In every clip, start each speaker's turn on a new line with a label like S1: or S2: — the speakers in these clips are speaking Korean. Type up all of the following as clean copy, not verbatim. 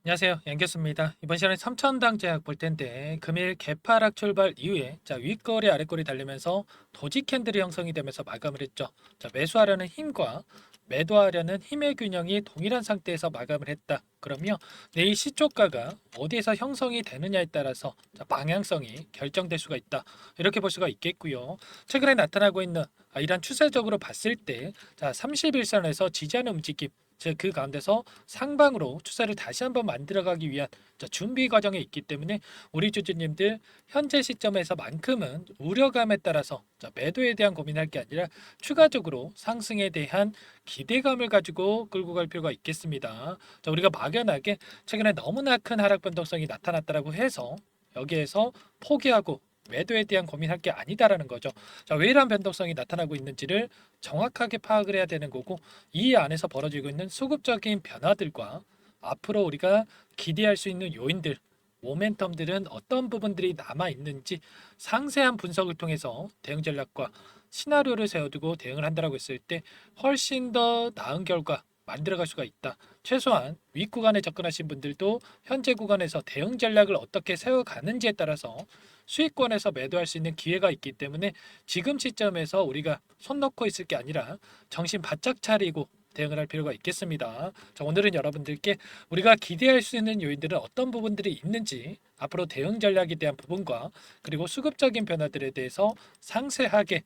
S1: 안녕하세요. 양교수입니다. 이번 시간에 삼천당 제약 볼 텐데 금일 개파락 출발 이후에 윗꼬리 아랫꼬리 달리면서 도지 캔들이 형성이 되면서 마감을 했죠. 매수하려는 힘과 매도하려는 힘의 균형이 동일한 상태에서 마감을 했다. 그러면 내일 시초가가 어디에서 형성이 되느냐에 따라서 방향성이 결정될 수가 있다. 이렇게 볼 수가 있겠고요. 최근에 나타나고 있는 이런 추세적으로 봤을 때 31선에서 지지하는 움직임, 즉 그 가운데서 상방으로 추세를 다시 한번 만들어가기 위한 준비 과정에 있기 때문에 우리 주주님들 현재 시점에서만큼은 우려감에 따라서 매도에 대한 고민할 게 아니라 추가적으로 상승에 대한 기대감을 가지고 끌고 갈 필요가 있겠습니다. 우리가 막연하게 최근에 너무나 큰 하락 변동성이 나타났다라고 해서 여기에서 포기하고 매도에 대한 고민할 게 아니다라는 거죠. 왜 이러한 변동성이 나타나고 있는지를 정확하게 파악을 해야 되는 거고, 이 안에서 벌어지고 있는 수급적인 변화들과 앞으로 우리가 기대할 수 있는 요인들, 모멘텀들은 어떤 부분들이 남아 있는지 상세한 분석을 통해서 대응 전략과 시나리오를 세워두고 대응을 한다라고 했을 때 훨씬 더 나은 결과 만들어갈 수가 있다. 최소한 윗 구간에 접근하신 분들도 현재 구간에서 대응 전략을 어떻게 세워가는지에 따라서 수익권에서 매도할 수 있는 기회가 있기 때문에 지금 시점에서 우리가 손 놓고 있을 게 아니라 정신 바짝 차리고 대응을 할 필요가 있겠습니다. 오늘은 여러분들께 우리가 기대할 수 있는 요인들은 어떤 부분들이 있는지, 앞으로 대응 전략에 대한 부분과 그리고 수급적인 변화들에 대해서 상세하게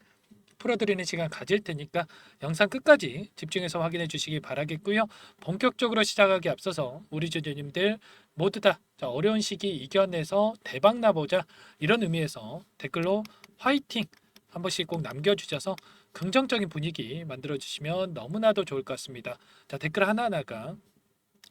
S1: 풀어드리는 시간 가질 테니까 영상 끝까지 집중해서 확인해 주시기 바라겠고요. 본격적으로 시작하기 앞서서 우리 주주님들 모두 다 어려운 시기 이겨내서 대박 나보자, 이런 의미에서 댓글로 화이팅 한 번씩 꼭 남겨주셔서 긍정적인 분위기 만들어 주시면 너무나도 좋을 것 같습니다. 댓글 하나하나가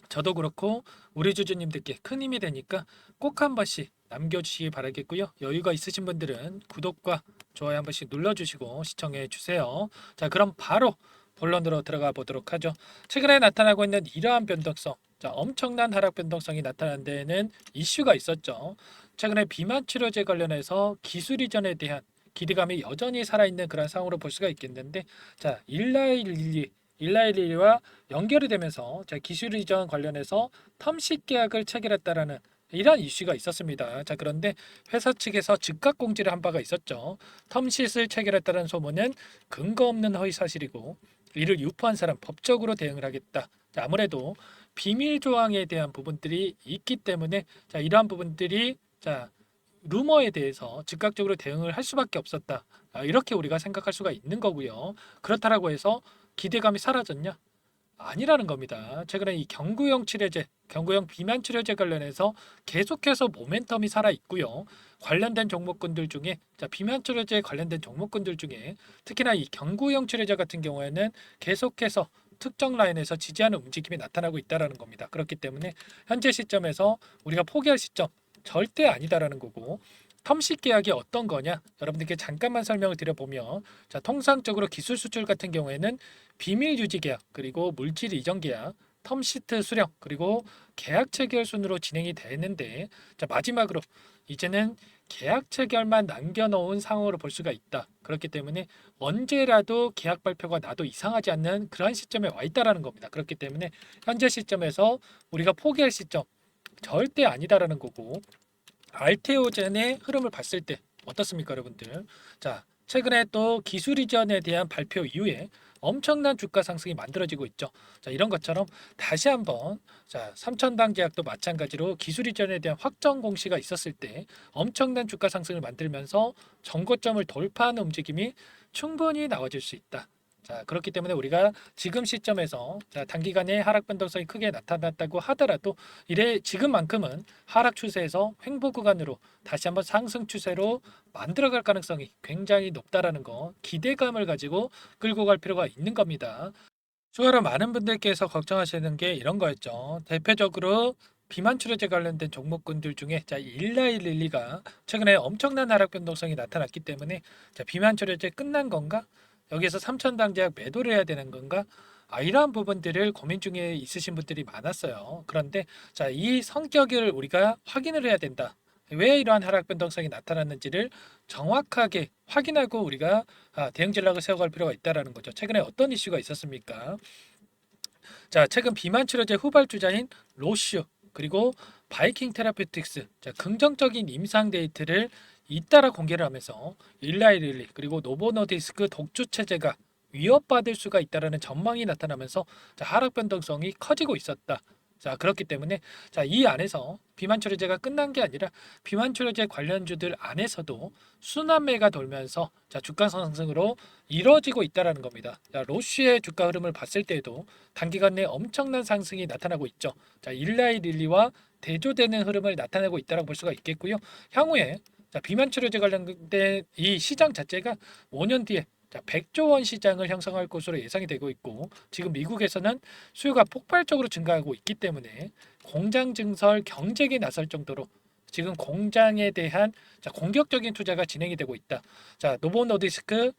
S1: 저도 그렇고 우리 주주님들께 큰 힘이 되니까 꼭 한 번씩 남겨주시기 바라겠고요. 여유가 있으신 분들은 구독과 좋아요 한 번씩 눌러주시고 시청해 주세요. 그럼 바로 본론으로 들어가 보도록 하죠. 최근에 나타나고 있는 이러한 변동성, 엄청난 하락 변동성이 나타난 데에는 이슈가 있었죠. 최근에 비만 치료제 관련해서 기술 이전에 대한 기대감이 여전히 살아있는 그런 상황으로 볼 수가 있겠는데, 일라일리와 연결이 되면서 기술 이전 관련해서 텀식 계약을 체결했다라는 이런 이슈가 있었습니다. 그런데 회사 측에서 즉각 공지를 한 바가 있었죠. 텀식을 체결했다는 소문은 근거 없는 허위 사실이고 이를 유포한 사람 법적으로 대응을 하겠다. 아무래도 비밀 조항에 대한 부분들이 있기 때문에 이러한 부분들이 루머에 대해서 즉각적으로 대응을 할 수밖에 없었다. 이렇게 우리가 생각할 수가 있는 거고요. 그렇다라고 해서 기대감이 사라졌냐? 아니라는 겁니다. 최근에 이 경구용 치료제, 경구용 비만 치료제 관련해서 계속해서 모멘텀이 살아 있고요. 관련된 종목군들 중에 비만 치료제 관련된 종목군들 중에 특히나 이 경구용 치료제 같은 경우에는 계속해서 특정 라인에서 지지하는 움직임이 나타나고 있다라는 겁니다. 그렇기 때문에 현재 시점에서 우리가 포기할 시점 절대 아니다라는 거고, 텀식 계약이 어떤 거냐? 여러분들께 잠깐만 설명을 드려보면, 통상적으로 기술 수출 같은 경우에는 비밀 유지 계약, 그리고 물질 이전 계약, 텀시트 수령, 그리고 계약 체결 순으로 진행이 되는데, 마지막으로 이제는 계약 체결만 남겨놓은 상황으로 볼 수가 있다. 그렇기 때문에 언제라도 계약 발표가 나도 이상하지 않는 그러한 시점에 와 있다라는 겁니다. 그렇기 때문에 현재 시점에서 우리가 포기할 시점 절대 아니다라는 거고, 알테오젠의 흐름을 봤을 때 어떻습니까, 여러분들? 최근에 또 기술 이전에 대한 발표 이후에 엄청난 주가 상승이 만들어지고 있죠. 이런 것처럼 다시 한번 삼천당 제약도 마찬가지로 기술 이전에 대한 확정 공시가 있었을 때 엄청난 주가 상승을 만들면서 정고점을 돌파하는 움직임이 충분히 나와줄 수 있다. 그렇기 때문에 우리가 지금 시점에서 단기간에 하락 변동성이 크게 나타났다고 하더라도 이래 지금만큼은 하락 추세에서 횡보 구간으로 다시 한번 상승 추세로 만들어갈 가능성이 굉장히 높다라는 거, 기대감을 가지고 끌고 갈 필요가 있는 겁니다. 추가로 많은 분들께서 걱정하시는 게 이런 거였죠. 대표적으로 비만 치료제 관련된 종목군들 중에 일라일릴리가 최근에 엄청난 하락 변동성이 나타났기 때문에 비만 치료제 끝난 건가? 여기서 삼천당제약 매도를 해야 되는 건가? 이러한 부분들을 고민 중에 있으신 분들이 많았어요. 그런데 이 성격을 우리가 확인을 해야 된다. 왜 이러한 하락 변동성이 나타났는지를 정확하게 확인하고 우리가 대응 전략을 세워갈 필요가 있다라는 거죠. 최근에 어떤 이슈가 있었습니까? 최근 비만 치료제 후발주자인 로슈, 그리고 바이킹 테라피틱스, 자, 긍정적인 임상 데이터를 잇따라 공개를 하면서 일라이릴리 그리고 노보노디스크 독주 체제가 위협받을 수가 있다라는 전망이 나타나면서 자, 하락 변동성이 커지고 있었다. 자, 그렇기 때문에 자, 이 안에서 비만 치료제가 끝난 게 아니라 비만 치료제 관련주들 안에서도 순환매가 돌면서 자, 주가 상승으로 이루어지고 있다라는 겁니다. 자, 로쉬의 주가 흐름을 봤을 때에도 단기간 내에 엄청난 상승이 나타나고 있죠. 자, 일라이 릴리와 대조되는 흐름을 나타내고 있다고 볼 수가 있겠고요. 향후에 자, 비만 치료제 관련된 이 시장 자체가 5년 뒤에 자, 100조 원 시장을 형성할 것으로 예상이 되고 있고 지금 미국에서는 수요가 폭발적으로 증가하고 있기 때문에 공장 증설 경쟁에 나설 정도로 지금 공장에 대한 자, 공격적인 투자가 진행이 되고 있다. 자, 노보 노디스크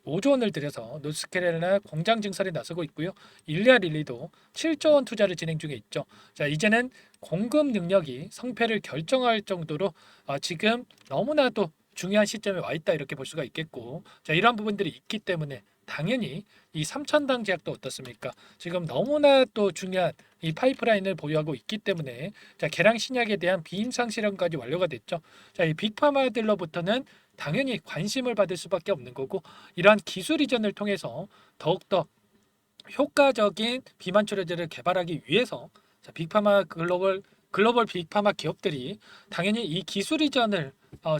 S1: 5조 원을 들여서 노스캐롤라이나 공장 증설에 나서고 있고요. 일리아 릴리도 7조 원 투자를 진행 중에 있죠. 자, 이제는 공급 능력이 성패를 결정할 정도로 지금 너무나도 중요한 시점에 와 있다 이렇게 볼 수가 있겠고, 자, 이러한 부분들이 있기 때문에 당연히 이 삼천당 제약도 어떻습니까? 지금 너무나 또 중요한 이 파이프라인을 보유하고 있기 때문에 자, 계량 신약에 대한 비임상 실험까지 완료가 됐죠. 자, 이 빅파마들로부터는 당연히 관심을 받을 수밖에 없는 거고 이러한 기술 이전을 통해서 더욱더 효과적인 비만 치료제를 개발하기 위해서 자, 빅파마 글로벌 빅파마 기업들이 당연히 이 기술 이전을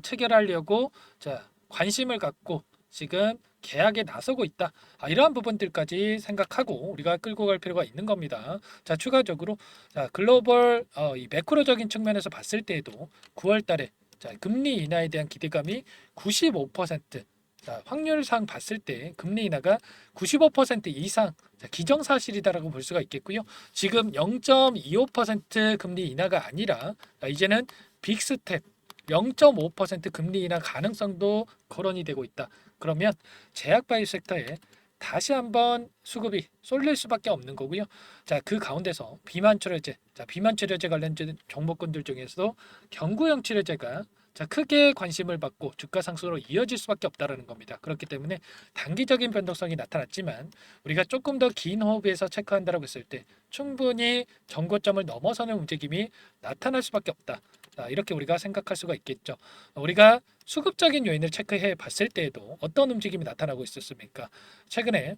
S1: 체결하려고 자, 관심을 갖고 지금 계약에 나서고 있다. 이러한 부분들까지 생각하고 우리가 끌고 갈 필요가 있는 겁니다. 자, 추가적으로 자, 글로벌 이 매크로적인 측면에서 봤을 때에도 9월 달에 자, 금리 인하에 대한 기대감이 95%, 자, 확률상 봤을 때 금리 인하가 95% 이상 자, 기정사실이다라고 볼 수가 있겠고요. 지금 0.25% 금리 인하가 아니라 자, 이제는 빅스텝 0.5% 금리 인하 가능성도 거론이 되고 있다. 그러면 제약바이오 섹터에 다시 한번 수급이 쏠릴 수밖에 없는 거고요. 자, 그 가운데서 비만 치료제, 자, 비만 치료제 관련된 종목군들 중에서도 경구형 치료제가 자, 크게 관심을 받고 주가 상승으로 이어질 수밖에 없다라는 겁니다. 그렇기 때문에 단기적인 변동성이 나타났지만 우리가 조금 더 긴 호흡에서 체크한다라고 했을 때 충분히 정고점을 넘어서는 움직임이 나타날 수밖에 없다. 자, 이렇게 우리가 생각할 수가 있겠죠. 우리가 수급적인 요인을 체크해 봤을 때에도 어떤 움직임이 나타나고 있었습니까? 최근에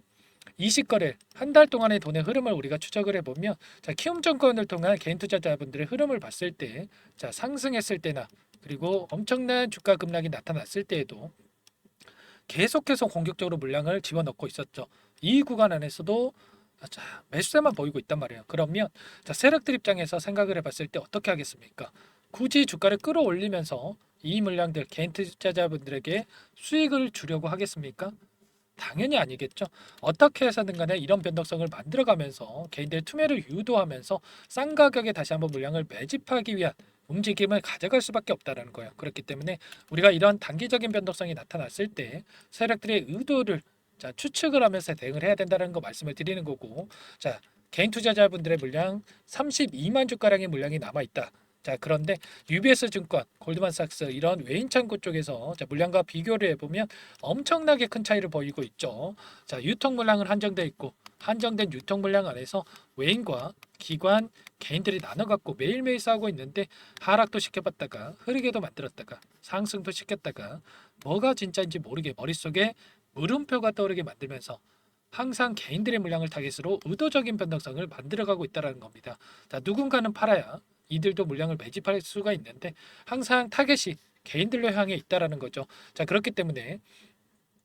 S1: 이식거래 한 달 동안의 돈의 흐름을 우리가 추적을 해보면 자, 키움증권을 통한 개인 투자자분들의 흐름을 봤을 때 자, 상승했을 때나 그리고 엄청난 주가 급락이 나타났을 때에도 계속해서 공격적으로 물량을 집어넣고 있었죠. 이 구간 안에서도 자, 매수세만 보이고 있단 말이에요. 그러면 자, 세력들 입장에서 생각을 해봤을 때 어떻게 하겠습니까? 굳이 주가를 끌어올리면서 이 물량들 개인 투자자분들에게 수익을 주려고 하겠습니까? 당연히 아니겠죠. 어떻게 해서든 간에 이런 변동성을 만들어가면서 개인들의 투매를 유도하면서 싼 가격에 다시 한번 물량을 매집하기 위한 움직임을 가져갈 수밖에 없다라는 거예요. 그렇기 때문에 우리가 이런 단기적인 변동성이 나타났을 때 세력들의 의도를 자, 추측을 하면서 대응을 해야 된다는 거 말씀을 드리는 거고, 자, 개인 투자자분들의 물량 32만 주가량의 물량이 남아 있다. 자, 그런데 UBS 증권, 골드만삭스 이런 외인 창구 쪽에서 자, 물량과 비교를 해보면 엄청나게 큰 차이를 보이고 있죠. 자, 유통 물량은 한정돼 있고 한정된 유통 물량 안에서 외인과 기관, 개인들이 나눠 갖고 매일매일 싸우고 있는데 하락도 시켜봤다가 흐르게도 만들었다가 상승도 시켰다가 뭐가 진짜인지 모르게 머릿속에 물음표가 떠오르게 만들면서 항상 개인들의 물량을 타깃으로 의도적인 변동성을 만들어가고 있다는 겁니다. 자, 누군가는 팔아야 이들도 물량을 매집할 수가 있는데 항상 타겟이 개인들로 향해 있다라는 거죠. 자, 그렇기 때문에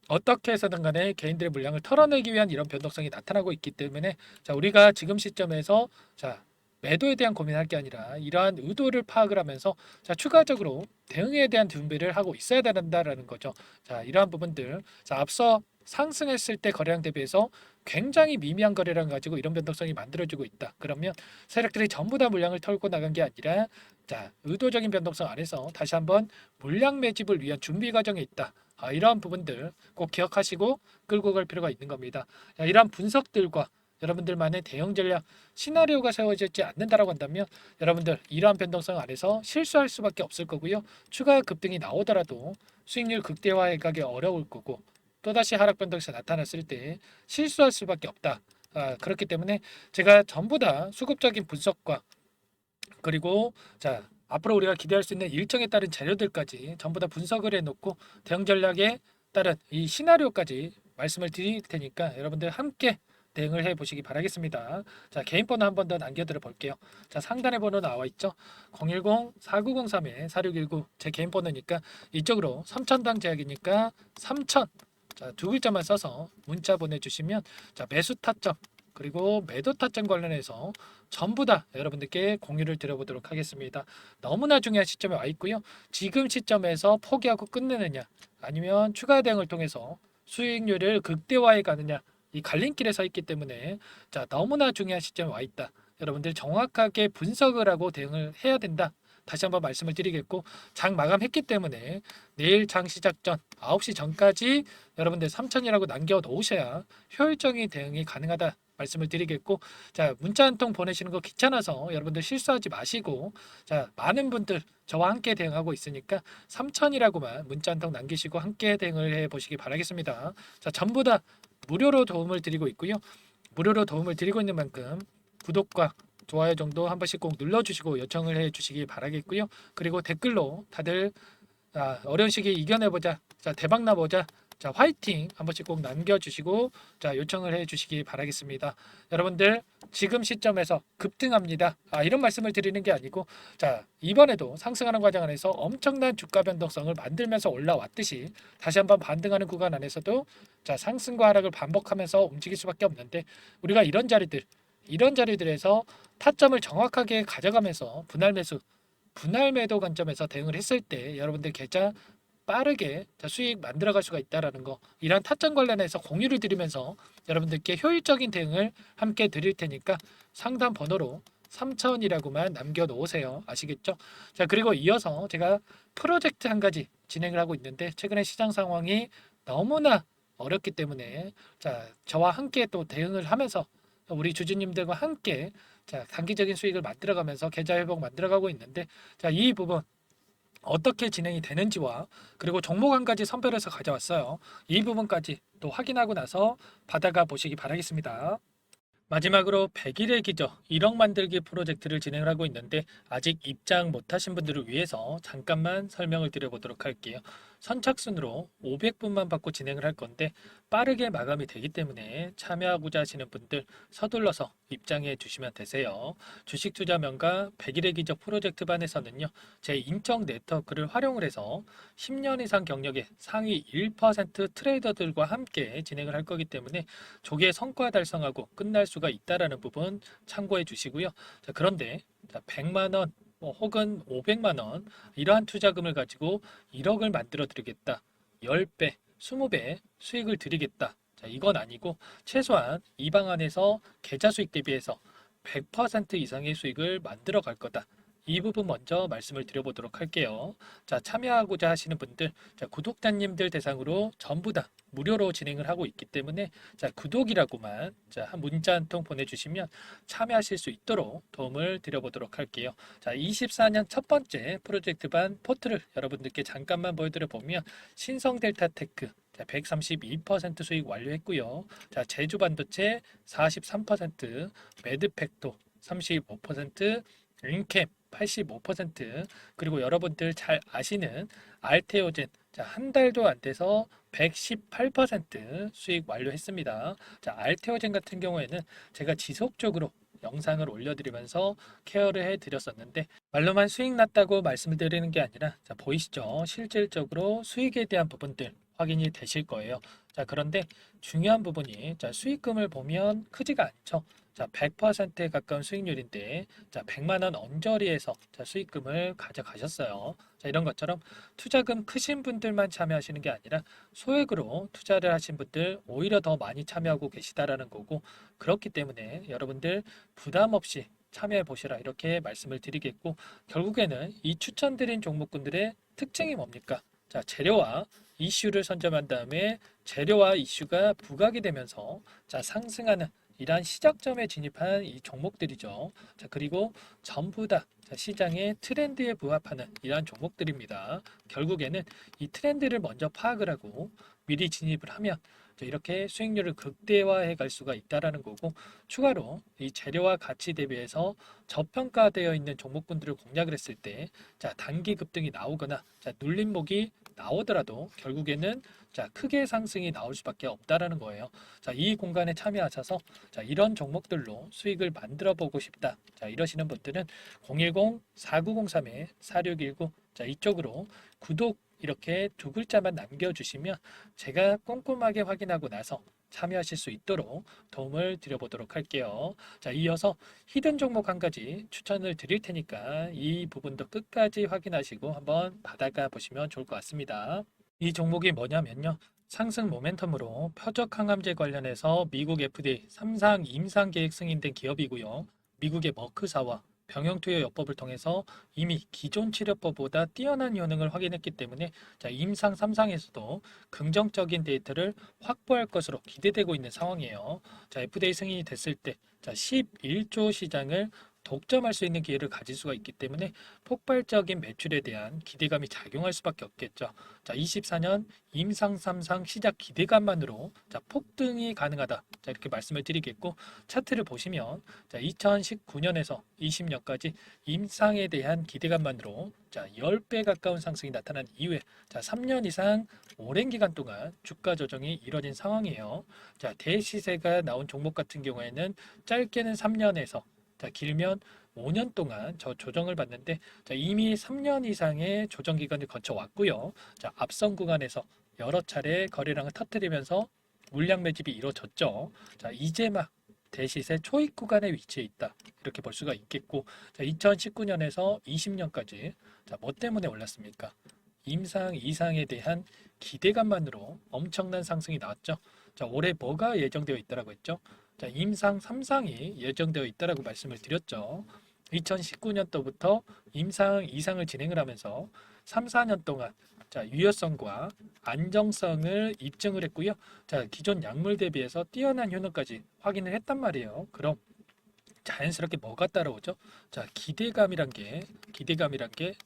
S1: 어떻게 해서든 간에 개인들의 물량을 털어내기 위한 이런 변동성이 나타나고 있기 때문에 자, 우리가 지금 시점에서 자, 매도에 대한 고민할 게 아니라 이러한 의도를 파악을 하면서 자, 추가적으로 대응에 대한 준비를 하고 있어야 된다라는 거죠. 자, 이러한 부분들 자, 앞서 상승했을 때 거래량 대비해서 굉장히 미미한 거래량 가지고 이런 변동성이 만들어지고 있다. 그러면 세력들이 전부 다 물량을 털고 나간 게 아니라 자, 의도적인 변동성 안에서 다시 한번 물량 매집을 위한 준비 과정에 있다. 이러한 부분들 꼭 기억하시고 끌고 갈 필요가 있는 겁니다. 이러한 분석들과 여러분들만의 대응 전략 시나리오가 세워지지 않는다라고 한다면 여러분들 이러한 변동성 안에서 실수할 수밖에 없을 거고요. 추가 급등이 나오더라도 수익률 극대화해 가기 어려울 거고 또다시 하락 변동성이 나타났을 때 실수할 수밖에 없다. 그렇기 때문에 제가 전부 다 수급적인 분석과 그리고 자 앞으로 우리가 기대할 수 있는 일정에 따른 재료들까지 전부 다 분석을 해놓고 대응 전략에 따른 이 시나리오까지 말씀을 드릴 테니까 여러분들 함께 대응을 해 보시기 바라겠습니다. 자, 개인 번호 한 번 더 남겨드려 볼게요. 자, 상단에 번호 나와 있죠. 010-4903-4619 제 개인 번호니까 이쪽으로 3,000당 제약이니까 3,000 자, 두 글자만 써서 문자 보내주시면 자, 매수 타점 그리고 매도 타점 관련해서 전부 다 여러분들께 공유를 드려보도록 하겠습니다. 너무나 중요한 시점에 와 있고요. 지금 시점에서 포기하고 끝내느냐 아니면 추가 대응을 통해서 수익률을 극대화해 가느냐 이 갈림길에 서 있기 때문에 자 너무나 중요한 시점에 와 있다. 여러분들 정확하게 분석을 하고 대응을 해야 된다. 다시 한번 말씀을 드리겠고 장 마감했기 때문에 내일 장 시작 전 9시 전까지 여러분들 3천이라고 남겨 놓으셔야 효율적인 대응이 가능하다. 말씀을 드리겠고 자 문자 한 통 보내시는 거 귀찮아서 여러분들 실수하지 마시고 자 많은 분들 저와 함께 대응하고 있으니까 3천이라고만 문자 한 통 남기시고 함께 대응을 해 보시기 바라겠습니다. 자 전부 다 무료로 도움을 드리고 있고요. 무료로 도움을 드리고 있는 만큼 구독과 좋아요 정도 한 번씩 꼭 눌러주시고 요청을 해주시기 바라겠고요. 그리고 댓글로 다들 어려운 시기 이겨내보자, 자 대박 나보자, 자 화이팅 한 번씩 꼭 남겨주시고 자 요청을 해주시기 바라겠습니다. 여러분들 지금 시점에서 급등합니다. 이런 말씀을 드리는 게 아니고 자 이번에도 상승하는 과정 안에서 엄청난 주가 변동성을 만들면서 올라왔듯이 다시 한번 반등하는 구간 안에서도 자 상승과 하락을 반복하면서 움직일 수밖에 없는데 우리가 이런 자리들에서 타점을 정확하게 가져가면서 분할 매도 관점에서 대응을 했을 때 여러분들 계좌 빠르게 수익 만들어갈 수가 있다라는 거 이런 타점 관련해서 공유를 드리면서 여러분들께 효율적인 대응을 함께 드릴 테니까 상담 번호로 3,000이라고만 남겨놓으세요. 아시겠죠? 자 그리고 이어서 제가 프로젝트 한 가지 진행을 하고 있는데 최근에 시장 상황이 너무나 어렵기 때문에 자 저와 함께 또 대응을 하면서 우리 주주님들과 함께 자 단기적인 수익을 만들어가면서 계좌 회복 만들어가고 있는데 자 이 부분 어떻게 진행이 되는지와 그리고 종목 한 가지 선별해서 가져왔어요. 이 부분까지 또 확인하고 나서 받아가 보시기 바라겠습니다. 마지막으로 100일의 기적 1억 만들기 프로젝트를 진행을 하고 있는데 아직 입장 못하신 분들을 위해서 잠깐만 설명을 드려보도록 할게요. 선착순으로 500분만 받고 진행을 할 건데 빠르게 마감이 되기 때문에 참여하고자 하시는 분들 서둘러서 입장해 주시면 되세요. 주식 투자 명가 100일의 기적 프로젝트 반에서는요. 제 인적 네트워크를 활용을 해서 10년 이상 경력의 상위 1% 트레이더들과 함께 진행을 할 거기 때문에 조기에 성과 달성하고 끝날 수가 있다라는 부분 참고해 주시고요. 자, 그런데 100만 원 혹은 500만 원 이러한 투자금을 가지고 1억을 만들어 드리겠다. 10배, 20배 수익을 드리겠다. 자, 이건 아니고 최소한 이 방안에서 계좌 수익 대비해서 100% 이상의 수익을 만들어 갈 거다. 이 부분 먼저 말씀을 드려보도록 할게요. 자, 참여하고자 하시는 분들, 자, 구독자님들 대상으로 전부 다 무료로 진행을 하고 있기 때문에 자, 구독이라고만 자, 한 문자 한 통 보내주시면 참여하실 수 있도록 도움을 드려보도록 할게요. 자, 24년 첫 번째 프로젝트 반 포트를 여러분들께 잠깐만 보여드려 보면 신성 델타테크 132% 수익 완료했고요. 자, 제주 반도체 43%, 매드팩토 35%, 윙캠 85% 그리고 여러분들 잘 아시는 알테오젠 한 달도 안 돼서 118% 수익 완료했습니다. 자, 알테오젠 같은 경우에는 제가 지속적으로 영상을 올려드리면서 케어를 해드렸었는데 말로만 수익 났다고 말씀을 드리는 게 아니라 자, 보이시죠? 실질적으로 수익에 대한 부분들 확인이 되실 거예요. 자, 그런데 중요한 부분이 자, 수익금을 보면 크지가 않죠. 자, 100%에 가까운 수익률인데 자, 100만 원 언저리에서 자, 수익금을 가져가셨어요. 자, 이런 것처럼 투자금 크신 분들만 참여하시는 게 아니라 소액으로 투자를 하신 분들 오히려 더 많이 참여하고 계시다라는 거고 그렇기 때문에 여러분들 부담 없이 참여해 보시라 이렇게 말씀을 드리겠고 결국에는 이 추천드린 종목군들의 특징이 뭡니까? 자, 재료와 이슈를 선점한 다음에 재료와 이슈가 부각이 되면서 자, 상승하는 이러한 시작점에 진입한 이 종목들이죠. 자, 그리고 전부 다 시장의 트렌드에 부합하는 이러한 종목들입니다. 결국에는 이 트렌드를 먼저 파악을 하고 미리 진입을 하면 자, 이렇게 수익률을 극대화해 갈 수가 있다라는 거고, 추가로 이 재료와 가치 대비해서 저평가되어 있는 종목군들을 공략을 했을 때, 자, 단기 급등이 나오거나, 자, 눌림목이 나오더라도 결국에는 자, 크게 상승이 나올 수밖에 없다라는 거예요. 자, 이 공간에 참여하셔서 자, 이런 종목들로 수익을 만들어 보고 싶다. 자, 이러시는 분들은 010-4903-4619 자, 이쪽으로 구독 이렇게 두 글자만 남겨주시면 제가 꼼꼼하게 확인하고 나서 참여하실 수 있도록 도움을 드려보도록 할게요. 자, 이어서 히든 종목 한 가지 추천을 드릴 테니까 이 부분도 끝까지 확인하시고 한번 받아가 보시면 좋을 것 같습니다. 이 종목이 뭐냐면요. 상승 모멘텀으로 표적 항암제 관련해서 미국 FDA 3상 임상 계획 승인된 기업이고요. 미국의 머크사와 병용투여요법을 통해서 이미 기존 치료법보다 뛰어난 효능을 확인했기 때문에 자, 임상 3상에서도 긍정적인 데이터를 확보할 것으로 기대되고 있는 상황이에요. 자, FDA 승인이 됐을 때 자, 11조 시장을 독점할 수 있는 기회를 가질 수가 있기 때문에 폭발적인 매출에 대한 기대감이 작용할 수밖에 없겠죠. 자, 24년 임상 3상 시작 기대감만으로 자, 폭등이 가능하다. 자, 이렇게 말씀을 드리겠고 차트를 보시면 자, 2019년에서 20년까지 임상에 대한 기대감만으로 자, 10배 가까운 상승이 나타난 이후에 자, 3년 이상 오랜 기간 동안 주가 조정이 이뤄진 상황이에요. 자, 대시세가 나온 종목 같은 경우에는 짧게는 3년에서 자, 길면 5년 동안 저 조정을 받는데 자, 이미 3년 이상의 조정 기간을 거쳐 왔고요. 자, 앞선 구간에서 여러 차례 거래량을 터뜨리면서 물량 매집이 이루어졌죠. 자, 이제 막 대시세 초입 구간에 위치해 있다. 이렇게 볼 수가 있겠고, 자, 2019년에서 20년까지 자, 뭐 때문에 올랐습니까? 임상 이상에 대한 기대감만으로 엄청난 상승이 나왔죠. 자, 올해 뭐가 예정되어 있다라고 했죠? 자, 임상 3상이 예정되어 있다라고 말씀을 드렸죠. 2019년도부터 임상 2상을 진행을 하면서 3, 4년 동안 자, 유효성과 안정성을 입증을 했고요. 자, 기존 약물 대비해서 뛰어난 효능까지 확인을 했단 말이에요. 그럼 자연스럽게 뭐가 따라오죠? 자, 기대감이란 게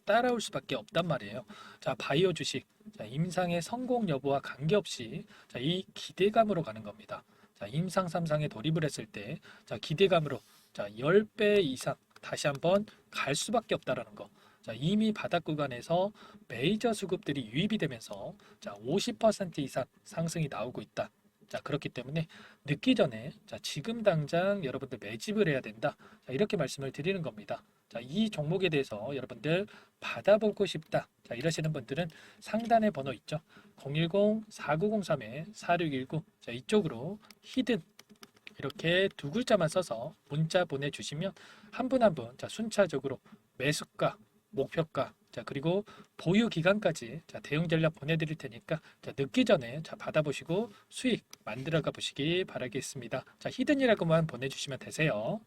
S1: 따라올 수밖에 없단 말이에요. 자, 바이오 주식, 자, 임상의 성공 여부와 관계없이 자, 이 기대감으로 가는 겁니다. 자, 임상 3상에 돌입을 했을 때, 자, 기대감으로 자, 10배 이상 다시 한번 갈 수밖에 없다라는 거. 자, 이미 바닥 구간에서 메이저 수급들이 유입이 되면서 자, 50% 이상 상승이 나오고 있다. 자, 그렇기 때문에 늦기 전에 자, 지금 당장 여러분들 매집을 해야 된다. 자, 이렇게 말씀을 드리는 겁니다. 자, 이 종목에 대해서 여러분들 받아보고 싶다. 자, 이러시는 분들은 상단에 번호 있죠. 010-4903-4619. 자, 이쪽으로 히든 이렇게 두 글자만 써서 문자 보내주시면 한 분 한 분 자, 순차적으로 매수가, 목표가, 자, 그리고 보유 기간까지 자, 대응 전략 보내드릴 테니까 자, 늦기 전에 자, 받아보시고 수익 만들어가 보시기 바라겠습니다. 자, 히든이라고만 보내주시면 되세요.